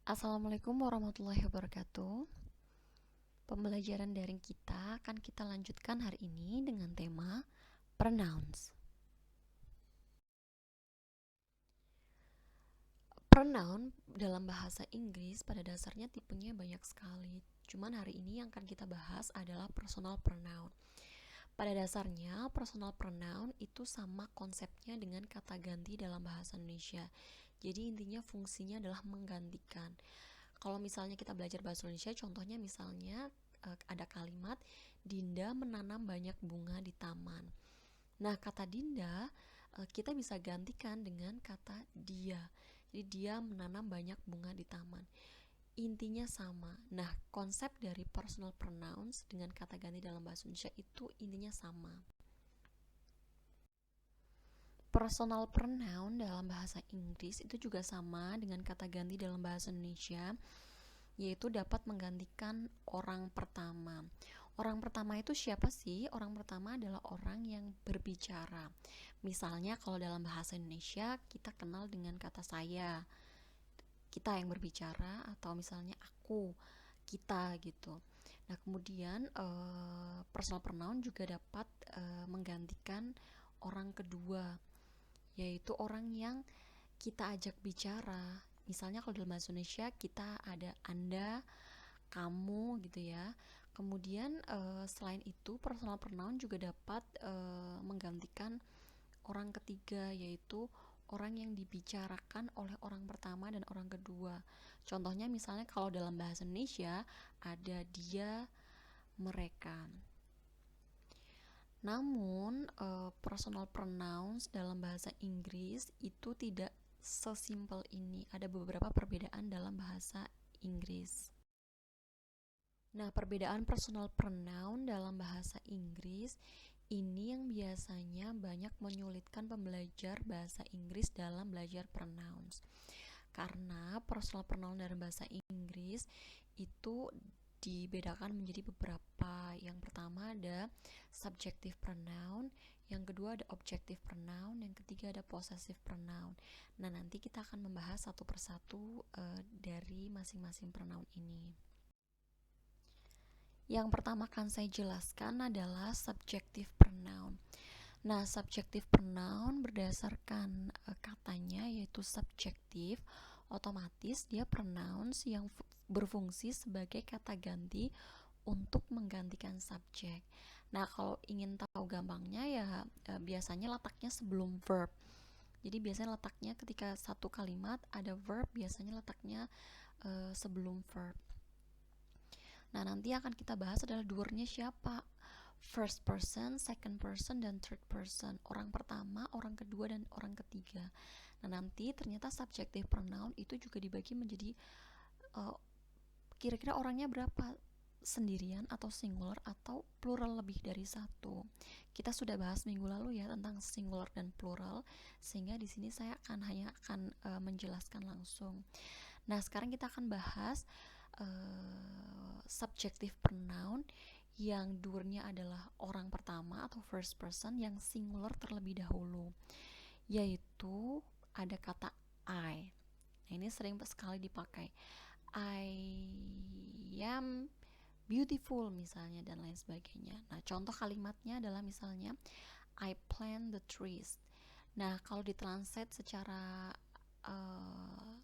Assalamualaikum warahmatullahi wabarakatuh. Pembelajaran daring kita akan kita lanjutkan hari ini dengan tema pronouns. Pronoun dalam bahasa Inggris pada dasarnya tipenya banyak sekali. Cuman hari ini yang akan kita bahas adalah personal pronoun. Pada dasarnya, personal pronoun itu sama konsepnya dengan kata ganti dalam bahasa Indonesia. Jadi intinya fungsinya adalah menggantikan. Kalau misalnya kita belajar bahasa Indonesia, contohnya misalnya ada kalimat Dinda menanam banyak bunga di taman. Nah, kata Dinda kita bisa gantikan dengan kata dia. Jadi dia menanam banyak bunga di taman. Intinya sama. Nah, konsep dari personal pronouns dengan kata ganti dalam bahasa Indonesia itu intinya sama. Personal pronoun dalam bahasa Inggris itu juga sama dengan kata ganti dalam bahasa Indonesia, yaitu dapat menggantikan orang pertama. Orang pertama itu siapa sih? Orang pertama adalah orang yang berbicara. Misalnya kalau dalam bahasa Indonesia kita kenal dengan kata saya, kita yang berbicara, atau misalnya aku, kita gitu. Nah, kemudian personal pronoun juga dapat menggantikan orang kedua, yaitu orang yang kita ajak bicara. Misalnya kalau dalam bahasa Indonesia kita ada Anda, kamu gitu ya. Kemudian selain itu personal pronoun juga dapat menggantikan orang ketiga, yaitu orang yang dibicarakan oleh orang pertama dan orang kedua. Contohnya misalnya kalau dalam bahasa Indonesia ada dia, mereka. Namun personal pronouns dalam bahasa Inggris itu tidak sesimpel ini. Ada beberapa perbedaan dalam bahasa Inggris. Nah, perbedaan personal pronoun dalam bahasa Inggris ini yang biasanya banyak menyulitkan pembelajar bahasa Inggris dalam belajar pronouns. Karena personal pronoun dalam bahasa Inggris itu dibedakan menjadi beberapa. Yang pertama ada subjective pronoun, yang kedua ada objective pronoun, yang ketiga ada possessive pronoun. Nah, nanti kita akan membahas satu persatu dari masing-masing pronoun ini. Yang pertama akan saya jelaskan adalah subjective pronoun. Nah, subjective pronoun berdasarkan katanya yaitu subjektif, otomatis dia pronouns yang berfungsi sebagai kata ganti untuk menggantikan subjek. Nah, kalau ingin tahu gampangnya ya biasanya letaknya sebelum verb. Jadi biasanya letaknya ketika satu kalimat ada verb, biasanya letaknya sebelum verb. Nah, nanti akan kita bahas adalah doernya siapa. First person, second person, dan third person. Orang pertama, orang kedua, dan orang ketiga. Nah, nanti ternyata subjective pronoun itu juga dibagi menjadi kira-kira orangnya berapa, sendirian atau singular atau plural lebih dari satu. Kita sudah bahas minggu lalu ya tentang singular dan plural, sehingga di sini saya hanya akan menjelaskan langsung. Nah, sekarang kita akan bahas subjective pronoun yang doernya adalah orang pertama atau first person yang singular terlebih dahulu, yaitu ada kata I. Nah, ini sering sekali dipakai. I am beautiful misalnya, dan lain sebagainya. Nah, contoh kalimatnya adalah misalnya I plant the trees. Nah, kalau ditranslate secara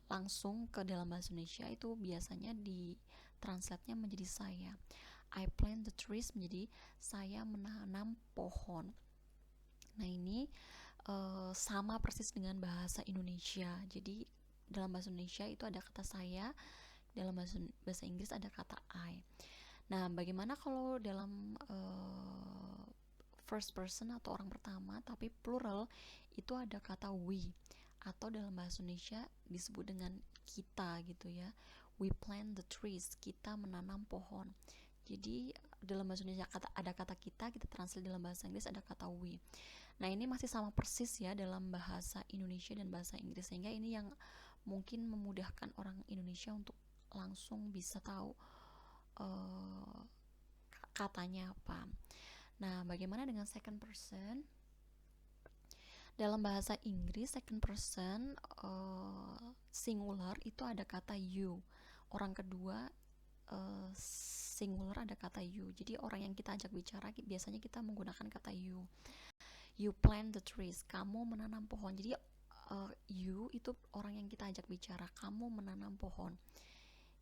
langsung ke dalam bahasa Indonesia itu biasanya ditranslate-nya menjadi saya. I plant the trees menjadi saya menanam pohon. Nah, ini sama persis dengan bahasa Indonesia. Jadi dalam bahasa Indonesia itu ada kata saya, dalam bahasa Inggris ada kata I. Nah, bagaimana kalau dalam first person atau orang pertama tapi plural itu ada kata we, atau dalam bahasa Indonesia disebut dengan kita gitu ya. We plant the trees, kita menanam pohon. Jadi dalam bahasa Indonesia ada kata kita translate dalam bahasa Inggris ada kata we. Nah, ini masih sama persis ya dalam bahasa Indonesia dan bahasa Inggris, sehingga ini yang mungkin memudahkan orang Indonesia untuk langsung bisa tahu katanya apa. Nah, bagaimana dengan second person? Dalam bahasa Inggris second person singular itu ada kata you. Orang kedua singular ada kata you. Jadi orang yang kita ajak bicara biasanya kita menggunakan kata you. You plant the trees. Kamu menanam pohon. Jadi you itu orang yang kita ajak bicara. Kamu menanam pohon.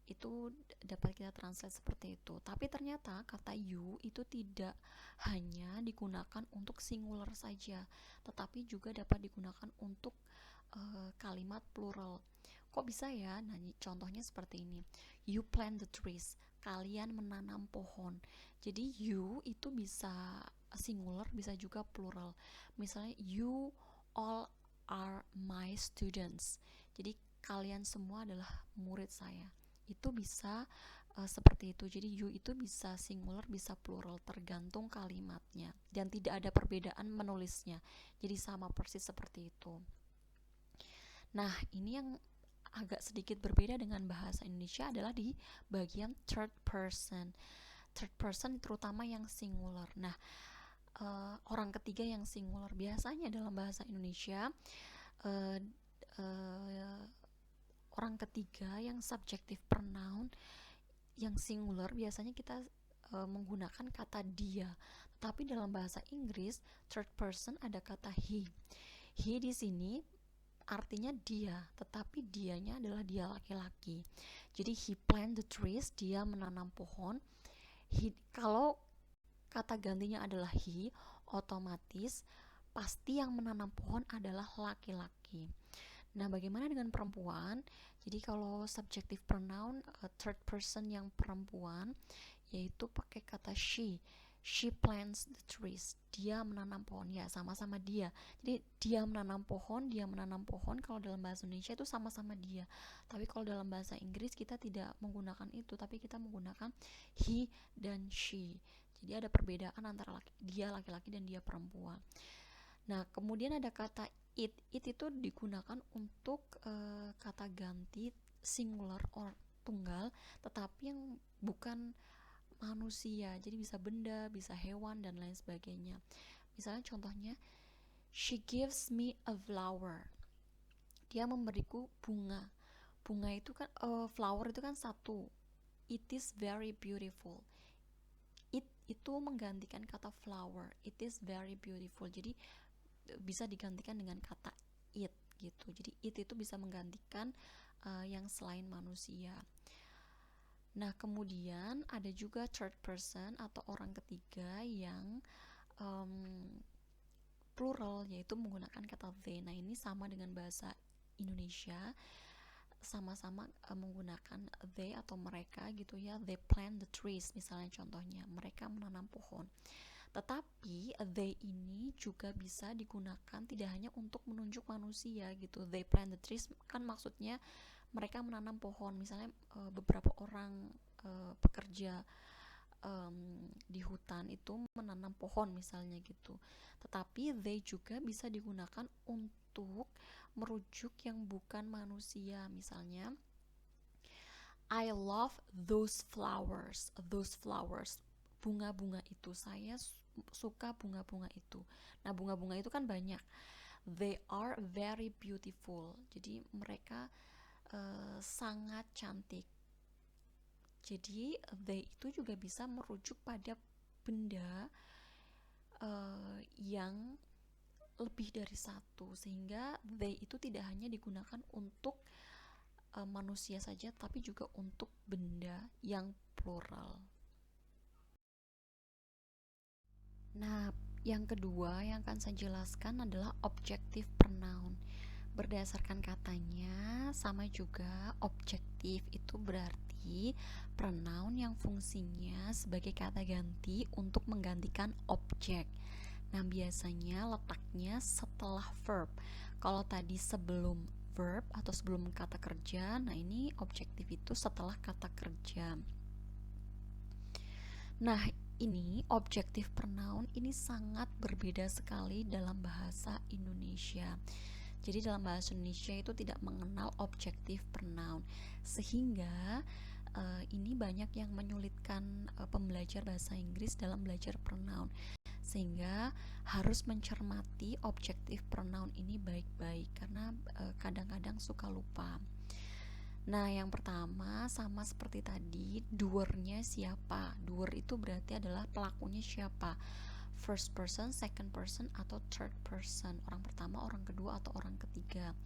Itu dapat kita translate seperti itu. Tapi ternyata kata you itu tidak hanya digunakan untuk singular saja, tetapi juga dapat digunakan untuk kalimat plural. Kok bisa ya? Nah, contohnya seperti ini. You plant the trees. Kalian menanam pohon. Jadi you itu bisa singular, bisa juga plural. Misalnya you all are my students. Jadi kalian semua adalah murid saya. Itu bisa seperti itu. Jadi you itu bisa singular, bisa plural, tergantung kalimatnya, dan tidak ada perbedaan menulisnya. Jadi sama persis seperti itu. Nah, ini yang agak sedikit berbeda dengan bahasa Indonesia adalah di bagian third person. Third person terutama yang singular. Nah, orang ketiga yang singular biasanya dalam bahasa Indonesia orang ketiga yang subjective pronoun yang singular biasanya kita menggunakan kata dia. Tapi dalam bahasa Inggris third person ada kata he. He di sini artinya dia, tetapi dianya adalah dia laki-laki. Jadi he plant the trees, dia menanam pohon. Kalau kata gantinya adalah he, otomatis pasti yang menanam pohon adalah laki-laki. Nah, bagaimana dengan perempuan? Jadi kalau subjective pronoun third person yang perempuan yaitu pakai kata she. She plants the trees. Dia menanam pohon. Ya, sama-sama dia. Jadi dia menanam pohon, dia menanam pohon. Kalau dalam bahasa Indonesia itu sama-sama dia. Tapi kalau dalam bahasa Inggris kita tidak menggunakan itu, tapi kita menggunakan he dan she. Jadi ada perbedaan antara dia laki-laki dan dia perempuan. Nah, kemudian ada kata it. It itu digunakan untuk kata ganti singular or tunggal, tetapi yang bukan manusia. Jadi bisa benda, bisa hewan, dan lain sebagainya. Misalnya contohnya, she gives me a flower. Dia memberiku bunga. Bunga itu kan, flower itu kan satu. It is very beautiful. It itu menggantikan kata flower. It is very beautiful. Jadi bisa digantikan dengan kata it gitu. Jadi it itu bisa menggantikan yang selain manusia. Nah, kemudian ada juga third person atau orang ketiga yang plural, yaitu menggunakan kata they. Nah, ini sama dengan bahasa Indonesia, sama-sama menggunakan they atau mereka gitu ya. They plant the trees misalnya, contohnya mereka menanam pohon. Tetapi they ini juga bisa digunakan tidak hanya untuk menunjuk manusia gitu. They plant the trees kan maksudnya mereka menanam pohon. Misalnya beberapa orang pekerja di hutan itu menanam pohon misalnya gitu. Tetapi they juga bisa digunakan untuk merujuk yang bukan manusia. Misalnya, I love those flowers. Those flowers, bunga-bunga itu. Saya suka bunga-bunga itu. Nah, bunga-bunga itu kan banyak. They are very beautiful. Jadi mereka sangat cantik. Jadi they itu juga bisa merujuk pada benda yang lebih dari satu, sehingga they itu tidak hanya digunakan untuk manusia saja, tapi juga untuk benda yang plural. Nah, yang kedua yang akan saya jelaskan adalah objective pronoun. Berdasarkan katanya sama juga, objektif itu berarti pronoun yang fungsinya sebagai kata ganti untuk menggantikan objek. Nah, biasanya letaknya setelah verb. Kalau tadi sebelum verb atau sebelum kata kerja, nah ini objektif itu setelah kata kerja. Nah, ini objektif pronoun ini sangat berbeda sekali dalam bahasa Indonesia. Jadi dalam bahasa Indonesia itu tidak mengenal objektif pronoun, sehingga ini banyak yang menyulitkan pembelajar bahasa Inggris dalam belajar pronoun. Sehingga harus mencermati objective pronoun ini baik-baik karena kadang-kadang suka lupa. Nah, yang pertama sama seperti tadi, doer-nya siapa? Doer itu berarti adalah pelakunya siapa? First person, second person, atau third person, orang pertama, orang kedua, atau orang ketiga.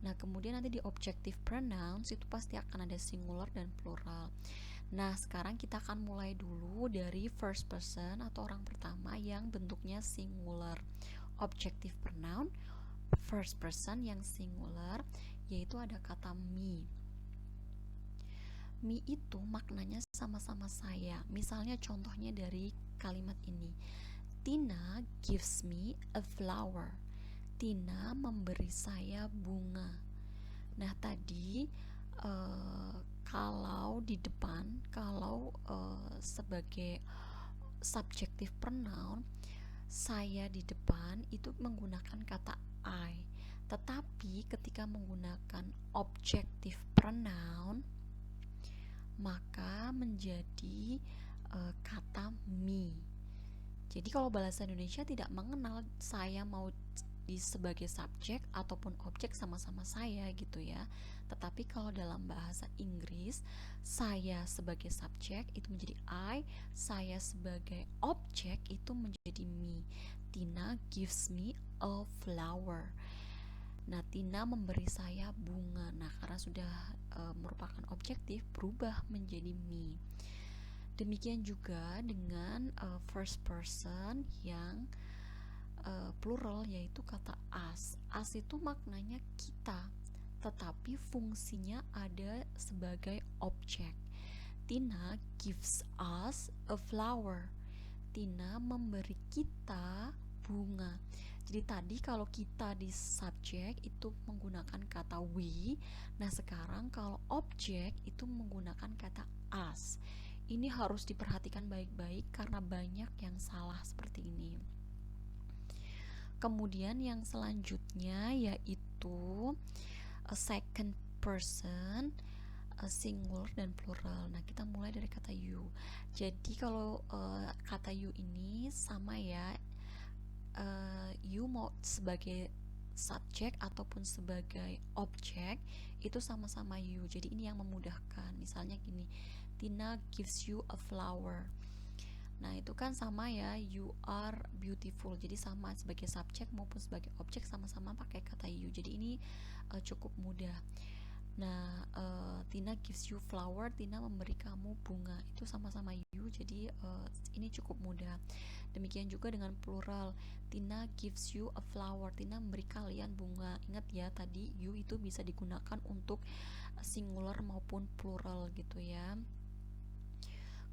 Nah, kemudian nanti di objective pronouns itu pasti akan ada singular dan plural. Nah, sekarang kita akan mulai dulu dari first person atau orang pertama yang bentuknya singular. Objective pronoun first person yang singular yaitu ada kata me. Me itu maknanya sama-sama saya. Misalnya contohnya dari kalimat ini. Tina gives me a flower. Tina memberi saya bunga. Nah, tadi kalau di depan, kalau sebagai subjective pronoun, saya di depan itu menggunakan kata I. Tetapi ketika menggunakan objective pronoun, maka menjadi kata me. Jadi kalau bahasa Indonesia tidak mengenal saya mau sebagai subjek ataupun objek sama-sama saya gitu ya. Tetapi kalau dalam bahasa Inggris, saya sebagai subjek itu menjadi I, saya sebagai objek itu menjadi me. Tina gives me a flower. Nah, Tina memberi saya bunga. Nah, karena sudah merupakan objektif, berubah menjadi me. Demikian juga dengan first person yang plural yaitu kata us. Us itu maknanya kita, tetapi fungsinya ada sebagai objek. Tina gives us a flower. Tina memberi kita bunga. Jadi tadi kalau kita di subjek itu menggunakan kata we. Nah, sekarang kalau objek itu menggunakan kata us. Ini harus diperhatikan baik-baik karena banyak yang salah seperti ini. Kemudian yang selanjutnya yaitu a second person, a singular dan plural. Nah, kita mulai dari kata you. Jadi kalau kata you ini sama ya, you mau sebagai subjek ataupun sebagai objek itu sama-sama you. Jadi ini yang memudahkan. Misalnya gini, Tina gives you a flower. Nah, itu kan sama ya, you are beautiful. Jadi sama sebagai subjek maupun sebagai objek sama-sama pakai kata you. Jadi ini cukup mudah. Nah, Tina gives you flower, Tina memberi kamu bunga. Itu sama-sama you. Jadi ini cukup mudah. Demikian juga dengan plural. Tina gives you a flower. Tina memberi kalian bunga. Ingat ya, tadi you itu bisa digunakan untuk singular maupun plural gitu ya.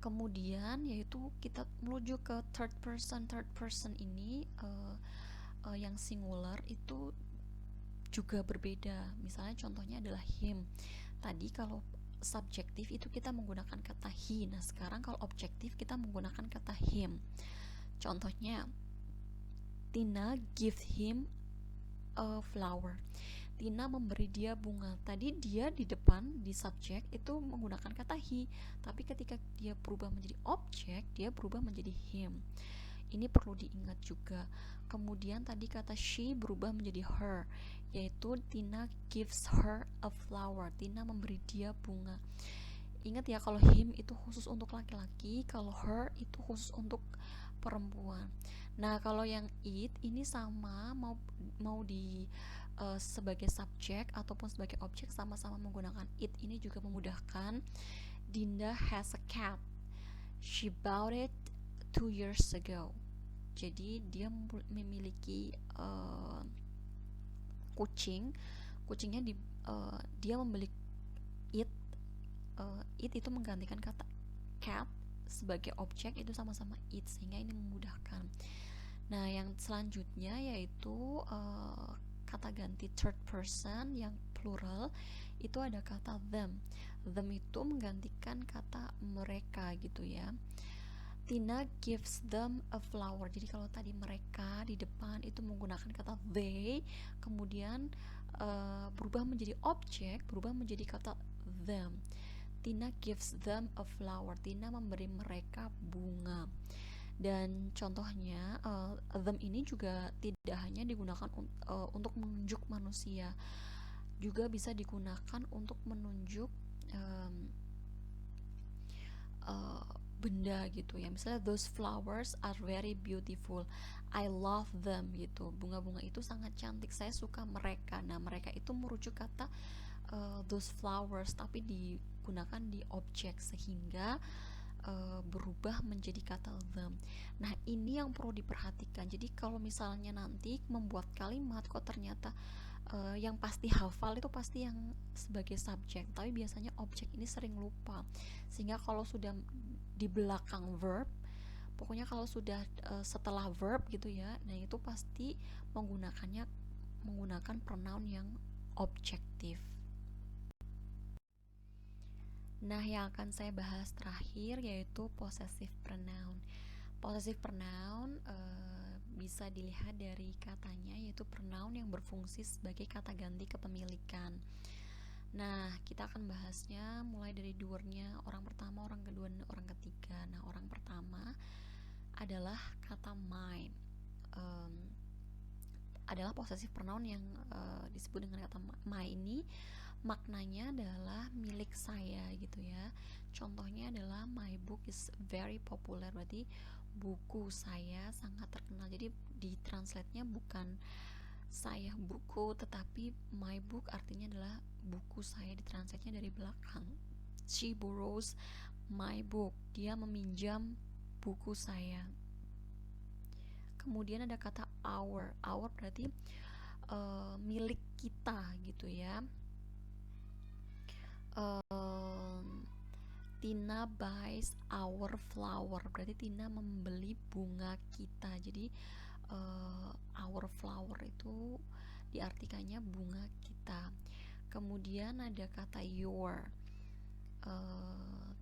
Kemudian yaitu kita menuju ke third person. Third person ini yang singular itu juga berbeda. Misalnya contohnya adalah him. Tadi kalau subjektif itu kita menggunakan kata he. Nah, sekarang kalau objektif kita menggunakan kata him. Contohnya, Tina give him a flower. Tina memberi dia bunga. Tadi dia di depan di subjek itu menggunakan kata he, tapi ketika dia berubah menjadi objek, dia berubah menjadi him. Ini perlu diingat juga. Kemudian tadi kata she berubah menjadi her, yaitu Tina gives her a flower. Tina memberi dia bunga. Ingat ya, kalau him itu khusus untuk laki-laki, kalau her itu khusus untuk perempuan. Nah, kalau yang it ini sama mau di sebagai subjek ataupun sebagai objek sama-sama menggunakan it. Ini juga memudahkan. Dinda has a cat. She bought it 2 years ago. Jadi dia memiliki kucing. Kucingnya dia membeli it. It itu menggantikan kata cat sebagai objek, itu sama-sama it, sehingga ini memudahkan. Nah, yang selanjutnya yaitu kata ganti third person yang plural itu ada kata them. Them itu menggantikan kata mereka gitu ya. Tina gives them a flower. Jadi kalau tadi mereka di depan itu menggunakan kata they, kemudian berubah menjadi objek, berubah menjadi kata them. Tina gives them a flower. Tina memberi mereka bunga. Dan contohnya them ini juga tidak hanya digunakan untuk menunjuk manusia, juga bisa digunakan untuk menunjuk um, uh, benda gitu ya. Misalnya those flowers are very beautiful, I love them gitu. Bunga-bunga itu sangat cantik, saya suka mereka. Nah, mereka itu merujuk kata those flowers, tapi digunakan di objek sehingga berubah menjadi kata them. Nah, ini yang perlu diperhatikan. Jadi kalau misalnya nanti membuat kalimat kok ternyata yang pasti hafal itu pasti yang sebagai subjek, tapi biasanya objek ini sering lupa. Sehingga kalau sudah di belakang verb, pokoknya kalau sudah setelah verb gitu ya, nah itu pasti menggunakan pronoun yang objektif. Nah, yang akan saya bahas terakhir yaitu possessive pronoun. Possessive pronoun bisa dilihat dari katanya, yaitu pronoun yang berfungsi sebagai kata ganti kepemilikan. Nah, kita akan bahasnya mulai dari duernya, orang pertama, orang kedua, dan orang ketiga. Nah, orang pertama adalah kata mine. Adalah possessive pronoun yang disebut dengan kata my ini maknanya adalah milik saya gitu ya. Contohnya adalah my book is very popular, berarti buku saya sangat terkenal. Jadi di translate-nya bukan saya buku, tetapi my book artinya adalah buku saya. Di translate-nya dari belakang, she borrows my book, dia meminjam buku saya. Kemudian ada kata our berarti milik kita gitu ya. Tina buys our flower, berarti Tina membeli bunga kita. Jadi our flower itu diartikannya bunga kita. Kemudian ada kata your,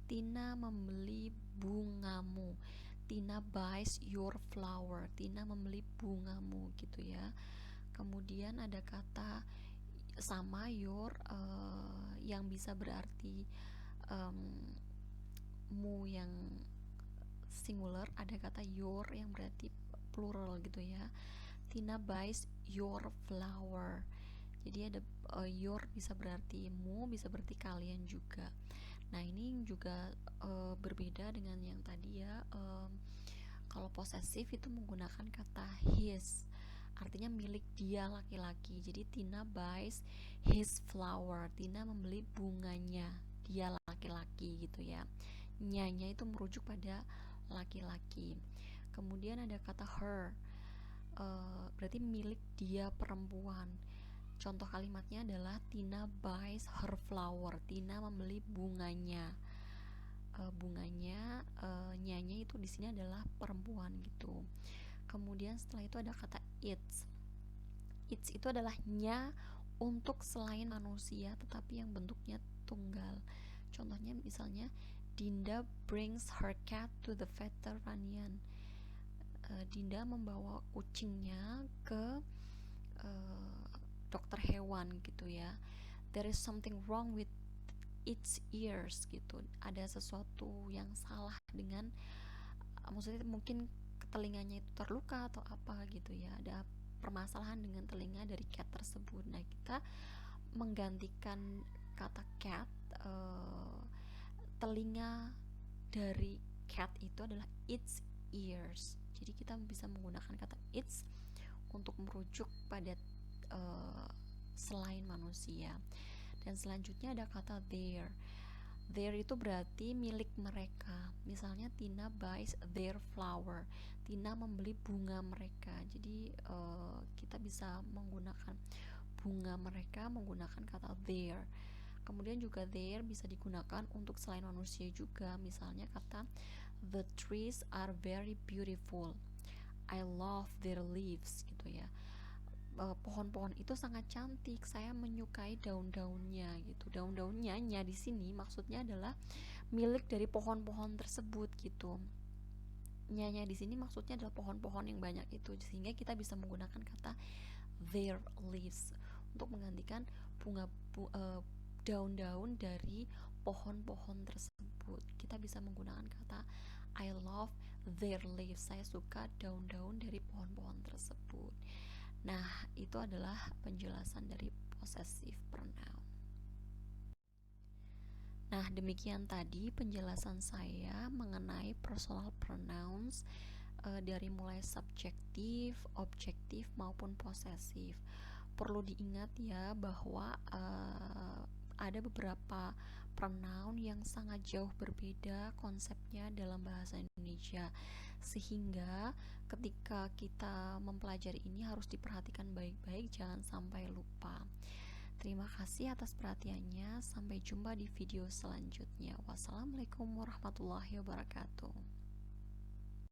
Tina membeli bungamu. Tina buys your flower, Tina membeli bungamu gitu ya. Kemudian ada kata sama your yang bisa berarti mu yang singular, ada kata your yang berarti plural gitu ya. Tina buys your flower. Jadi ada your bisa berarti mu, bisa berarti kalian juga. Nah, ini juga berbeda dengan yang tadi ya. Kalau posesif itu menggunakan kata his, artinya milik dia laki-laki. Jadi Tina buys his flower, Tina membeli bunganya dia laki-laki gitu ya. Nyanya itu merujuk pada laki-laki. Kemudian ada kata her, berarti milik dia perempuan. Contoh kalimatnya adalah Tina buys her flower, Tina membeli bunganya. Bunganya, nyanya itu di sini adalah perempuan gitu. Kemudian setelah itu ada kata its. Its itu adalah nya untuk selain manusia tetapi yang bentuknya tunggal. Contohnya misalnya Dinda brings her cat to the veterinarian. Dinda membawa kucingnya ke dokter hewan gitu ya. There is something wrong with its ears gitu. Ada sesuatu yang salah dengan, maksudnya mungkin telinganya itu terluka atau apa gitu ya. Ada permasalahan dengan telinga dari cat tersebut. Nah, kita menggantikan kata cat, telinga dari cat itu adalah its ears. Jadi kita bisa menggunakan kata its untuk merujuk pada selain manusia. Dan selanjutnya ada kata their. Their itu berarti milik mereka. Misalnya Tina buys their flower, Tina membeli bunga mereka. Jadi kita bisa menggunakan bunga mereka menggunakan kata their. Kemudian juga their bisa digunakan untuk selain manusia juga. Misalnya kata the trees are very beautiful, I love their leaves gitu ya. Pohon-pohon itu sangat cantik, saya menyukai daun-daunnya gitu. Daun-daunnya nya di sini maksudnya adalah milik dari pohon-pohon tersebut gitu. Nyanya di sini maksudnya adalah pohon-pohon yang banyak itu, sehingga kita bisa menggunakan kata their leaves untuk menggantikan daun-daun dari pohon-pohon tersebut. Kita bisa menggunakan kata I love their leaves. Saya suka daun-daun dari pohon-pohon tersebut. Nah, itu adalah penjelasan dari possessive pronoun. Nah, demikian tadi penjelasan saya mengenai personal pronouns dari mulai subjektif, objektif maupun posesif. Perlu diingat ya bahwa ada beberapa pronoun yang sangat jauh berbeda konsepnya dalam bahasa Indonesia, sehingga ketika kita mempelajari ini harus diperhatikan baik-baik, jangan sampai lupa. Terima kasih atas perhatiannya. Sampai jumpa di video selanjutnya. Wassalamualaikum warahmatullahi wabarakatuh.